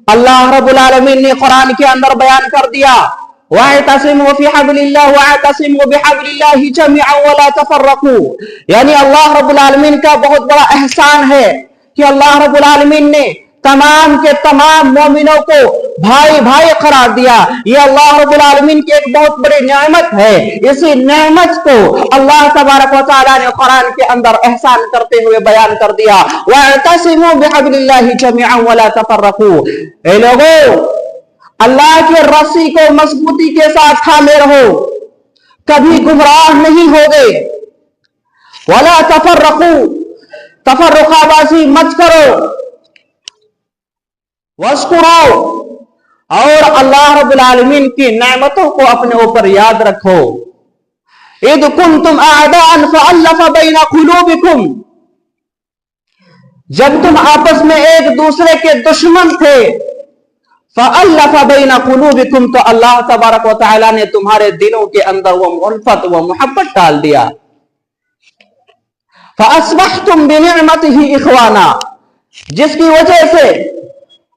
अल्लाह रब्बुल आलमीन ने कुरान के अंदर बयान कर दिया, वअतसिमू फी हब्लिल्लाह वअतसिमू बिहब्लिल्लाहि जमीअन वला तफर्रकू। यानी अल्लाह रब्बुल आलमीन का बहुत बड़ा एहसान है कि अल्लाह रब्बुल आलमीन ने तमाम के तमाम मोमिनों को भाई भाई करार दिया। ये अल्लाह रब्बुल आलमीन की एक बहुत बड़ी नेमत है। इसी नेमत को अल्लाह तबारक व तआला ने कुरान के अंदर एहसान करते हुए बयान कर दिया, वअतसिमू बिहब्लिल्लाहि जमीअन वला तफर्रकू। ए लोगों, अल्लाह के रस्सी को मजबूती के साथ थामे रहो, कभी गुमराह नहीं होगे। वला तफर्रकू, तफर्रुकाबाजी मत करो। वस्कुरो, और अल्लाह रब्बुल आलमीन की नेमतों को अपने ऊपर याद रखो। इद कुंतुम अअदाअन फअल्लफ़ बैन कुलूबिकुम, जब तुम आपस में एक दूसरे के दुश्मन थे, फअल्लफ़ बैन कुलूबिकुम, तो अल्लाह तबारक व तआला ने तुम्हारे दिलों के अंदर वो उल्फत वो मोहब्बत डाल दिया। फअस्बहतुम बिनिअमतिही इख़वाना, जिसकी वजह से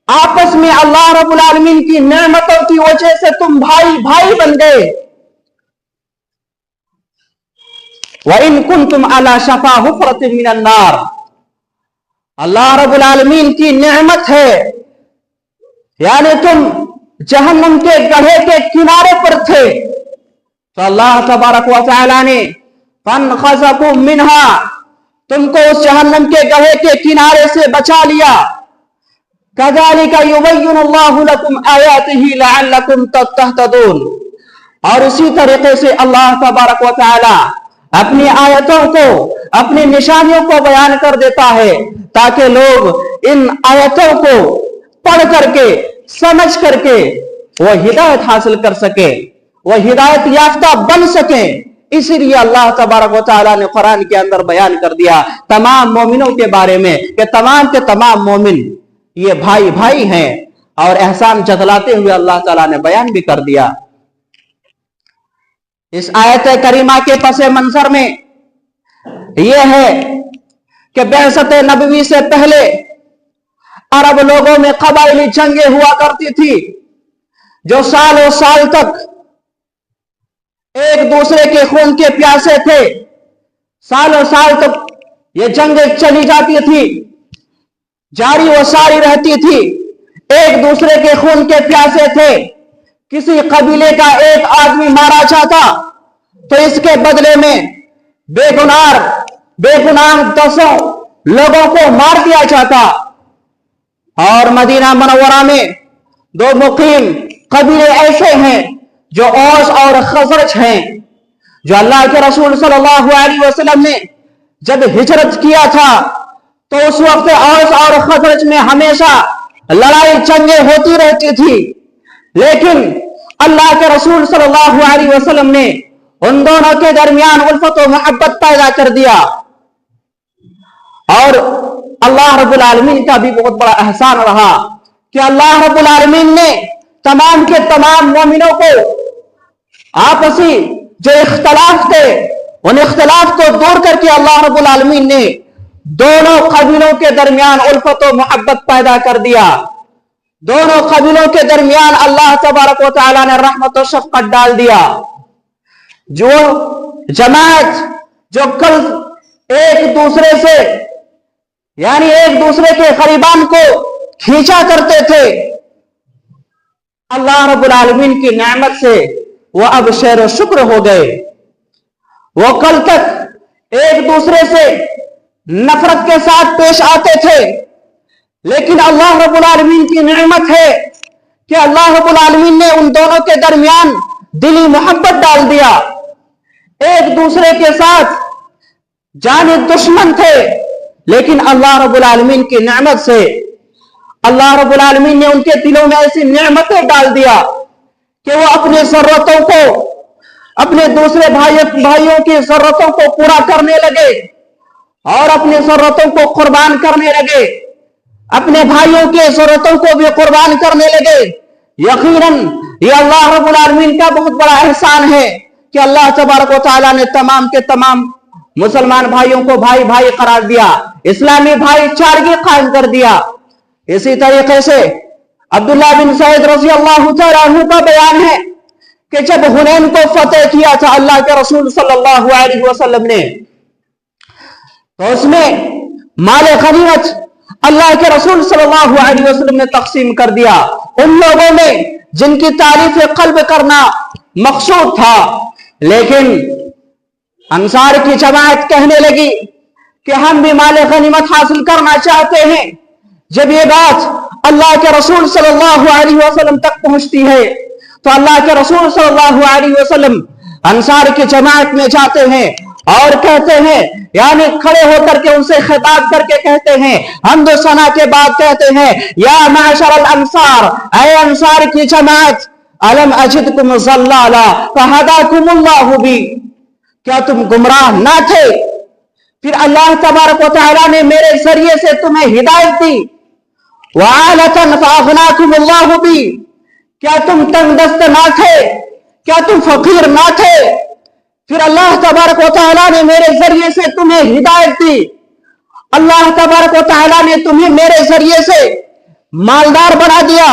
आपस में अल्लाह रब्बुल आलमीन की नेमतों की वजह से तुम भाई भाई बन गए। व इन कुंतुम अला शफा हुफ़रतिन मिनन नार, अल्लाह रब्बुल आलमीन की नेमत है, यानी तुम जहन्नम के गड्ढे के किनारे पर थे, तो अल्लाह तबारक व तआला ने फन्क़ज़कुम मिन्हा, तुमको उस जहन्नम के गड्ढे के किनारे से बचा लिया। कज़ालिका युबय्यिनुल्लाहु लकुम आयातिही लअल्लकुम तहतदून, और इसी तरीके से अल्लाह तबारक व तआला अपनी आयतों को, अपनी निशानियों को बयान कर देता है, ताकि लोग इन आयतों को पढ़ करके, समझ करके वो हिदायत हासिल कर सके, वो हिदायत याफ्ता बन सके। इसीलिए अल्लाह तबारक व तआला ने कुरान के अंदर बयान कर दिया तमाम मोमिनों के बारे में कि तमाम के तमाम मोमिन ये भाई भाई हैं, और एहसान जतलाते हुए अल्लाह ताला ने बयान भी कर दिया। इस आयत करीमा के पसे मंजर में यह है कि बिअसत नबवी से पहले अरब लोगों में कबाइली जंगें हुआ करती थी, जो सालों साल तक एक दूसरे के खून के प्यासे थे। सालों साल तक ये जंगें चली जाती थी, जारी व सारी रहती थी, एक दूसरे के खून के प्यासे थे। किसी कबीले का एक आदमी मारा जाता तो इसके बदले में बेगुनाह 10 लोगों को मार दिया जाता। और मदीना मुनव्वरा में 2 मुकीम कबीले ऐसे हैं जो औस और खजरज हैं, जो अल्लाह के रसूल सल्लल्लाहु अलैहि वसल्लम ने जब हिजरत किया था तो उस वक्त औस और खजरज में हमेशा लड़ाई जंगें होती रहती थी, लेकिन अल्लाह के रसूल सल्लल्लाहु अलैहि वसल्लम ने उन दोनों के दरमियान उल्फत और मोहब्बत पैदा कर दिया। और अल्लाह रब्बुल आलमीन का भी बहुत बड़ा एहसान रहा कि अल्लाह रब्बुल आलमीन ने तमाम के तमाम मोमिनों को आपसी जो इख्तलाफ थे, उन इख्तलाफ को दूर करके अल्लाह रब्बुल आलमीन ने दोनों कबीलों के दरमियान उल्फत और मोहब्बत पैदा कर दिया। दोनों कबीलों के दरमियान अल्लाह तबारक व तआला ने रहमत और शफ़क़त डाल दिया। जो जमात जो कल एक दूसरे से, यानी एक दूसरे के ग़रीबान को खींचा करते थे, अल्लाह रब्बुल आलमीन की नेमत से वो अब शेर व शुक्र हो गए। वो कल तक एक दूसरे से नफरत के साथ पेश आते थे, लेकिन अल्लाह रब्बुल आलमीन की नेमत है कि अल्लाह रब्बुल आलमीन ने उन दोनों के दरमियान दिली मोहब्बत डाल दिया। एक दूसरे के साथ जाने दुश्मन थे, लेकिन अल्लाह रब्बुल आलमीन की नेमत से अल्लाह रब्बुल आलमीन ने उनके दिलों में ऐसी नेमतें डाल दिया कि वो अपनी जरूरतों को, अपने दूसरे भाइयों की जरूरतों को पूरा करने लगे और अपनी जरूरतों को कुर्बान करने लगे, अपने भाइयों की जरूरतों को भी कुर्बान करने लगे। यकीनन ये अल्लाह रब्बुल आलमीन का बहुत बड़ा एहसान है कि अल्लाह तबारक व तआला ने तमाम के तमाम मुसलमान भाइयों को भाई भाई करार दिया, इस्लामी भाईचारगी कायम कर दिया। इसी तरीके से عبداللہ بن سعید رضی اللہ تعالیٰ عنہ کا بیان ہے کہ جب حنین کو فتح کیا تھا اللہ کے رسول صلی اللہ علیہ وسلم نے، تو اس میں مال غنیمت اللہ کے رسول صلی اللہ علیہ وسلم نے تقسیم کر دیا ان لوگوں میں جن کی تعریف قلب کرنا مقصود تھا، لیکن انصار کی جماعت کہنے لگی کہ ہم بھی مال غنیمت حاصل کرنا چاہتے ہیں۔ جب یہ بات اللہ کے رسول صلی اللہ علیہ وسلم تک پہنچتی ہے تو اللہ کے رسول صلی اللہ علیہ وسلم انصار کی جماعت میں جاتے ہیں اور کہتے ہیں، یعنی کھڑے ہو کر کے ان سے خطاب کر کے کہتے ہیں، حمد و ثنا کے بعد کہتے ہیں، یا معشر الانصار، اے انصار کی جماعت، الم اجدکم ضلالا فہداکم اللہ بی، کیا تم گمراہ نہ تھے، پھر اللہ تبارک و تعالیٰ نے میرے ذریعے سے تمہیں ہدایت دی، وعالتاً فاغناکم اللہ بی، کیا تم تنگ دست نہ تھے، کیا تم فقیر نہ تھے، پھر اللہ تبارک و تعالیٰ نے میرے ذریعے سے تمہیں ہدایت دی، اللہ تبارک و تعالیٰ نے تمہیں میرے ذریعے سے مالدار بنا دیا،